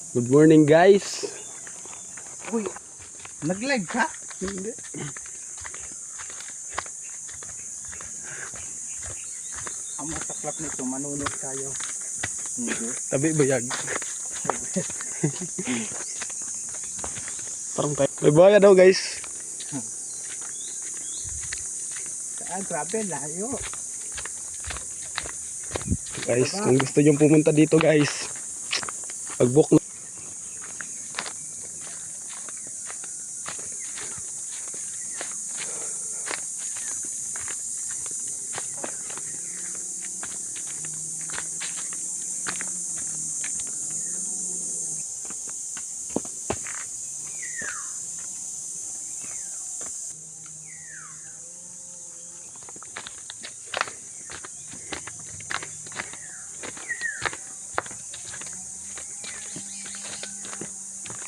Good morning guys. Uy, nag-live ka? Hindi. Ang masaklap nito, manunod tayo. Hindi. Tabi bayag. Parang tayo. May buhaya daw guys. Grabe, layo. Guys, kung gusto nyo pumunta dito guys, pag-book na.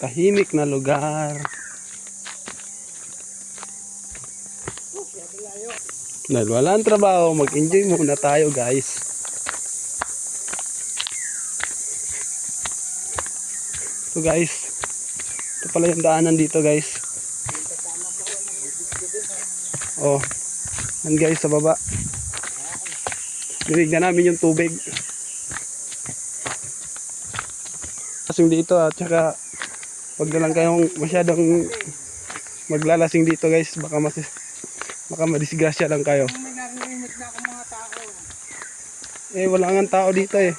Tahimik na lugar. Dahil wala ang trabaho, mag-enjoy muna tayo guys. So guys, ito pala yung daanan dito guys. Oh, yan guys sa baba. Dinig na namin yung tubig. Kasing dito at saka wag na lang kayong masyadong maglalasing dito guys, baka madisgrasya lang kayo. May narinig na ako mga tao. Eh wala nga tao dito eh.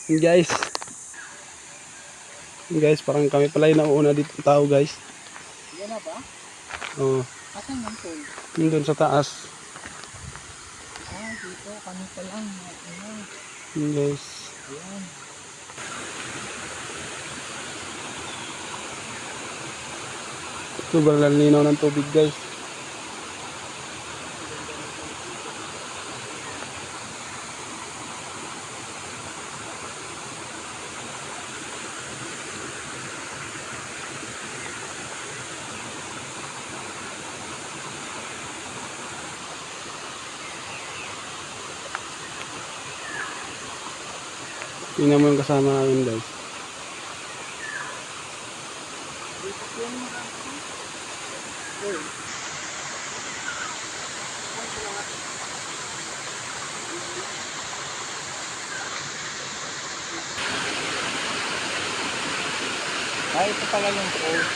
Yun guys. Yun guys, parang kami pala yung nauna dito tao guys. Yan na ba? Oo. Asan yung toy? Yun doon sa taas. Dito, kami pa lang. Yun guys. Ayan. Sobrang linaw ng tubig guys. Tingnan mo yung kasama namin guys. Ay, ito pala yung post.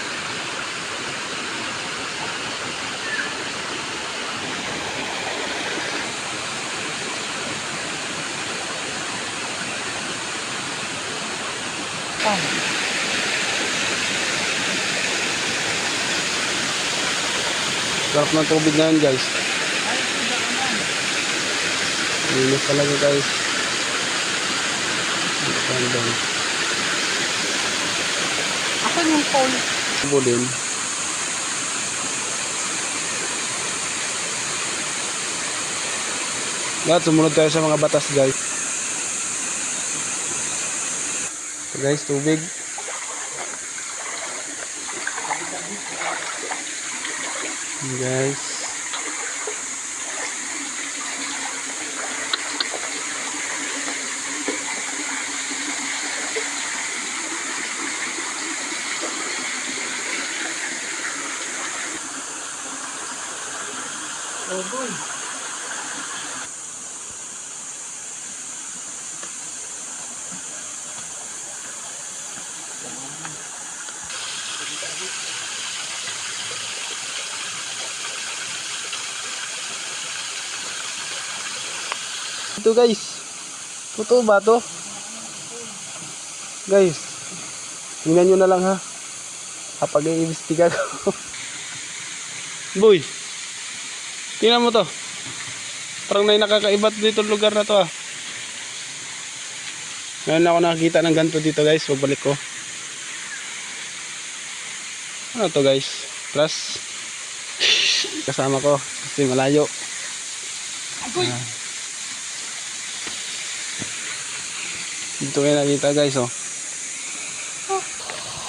Sarap ng tubig na yan guys. Ay, ito naman. Linis talaga guys. Ganda. Asan yung pole? Bulin. Lahat sumunod tayo sa mga batas guys. So guys, tubig. Guys. Oh boy. Ito guys. Totoo ba to? Guys. Tingnan nyo na lang ha. Kapag i-imbestiga ko. Boy. Tingnan mo to. Parang may nakakaibat dito lugar na to ah. Ngayon ako nakakita ng ganito dito guys. Babalik ko. Ano to guys? Plus. Kasama ko. Kasi malayo. Dito kayo nakita guys oh.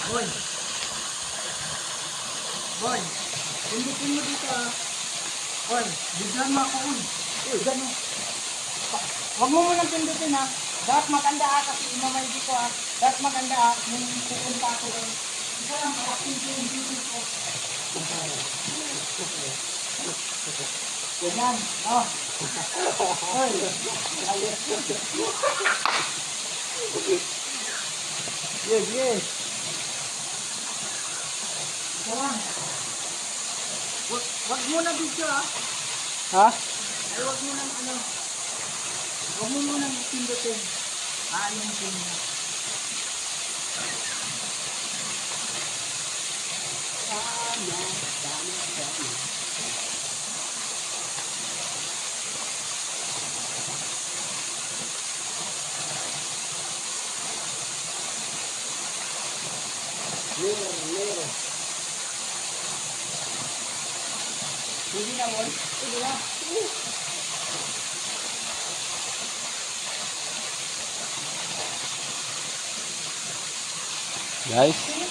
Boy. Boy. Pindutin mo dito ah. Boy, bigyan mo ako. Uy, gano'n. Huwag mo munang pindutin ha. Dapat maganda kasi imamay dito Dapat maganda nung pupunta ako doon. Isa lang, malaking dito ko. Ganyan, no? Hoy, yes, yes. Isa lang. Wag mo na video Ha? Ay, wag mo nang ano. Huwag mo munang pindutin. Yung pin mo. Hindi na, Wal. Hindi na. Guys,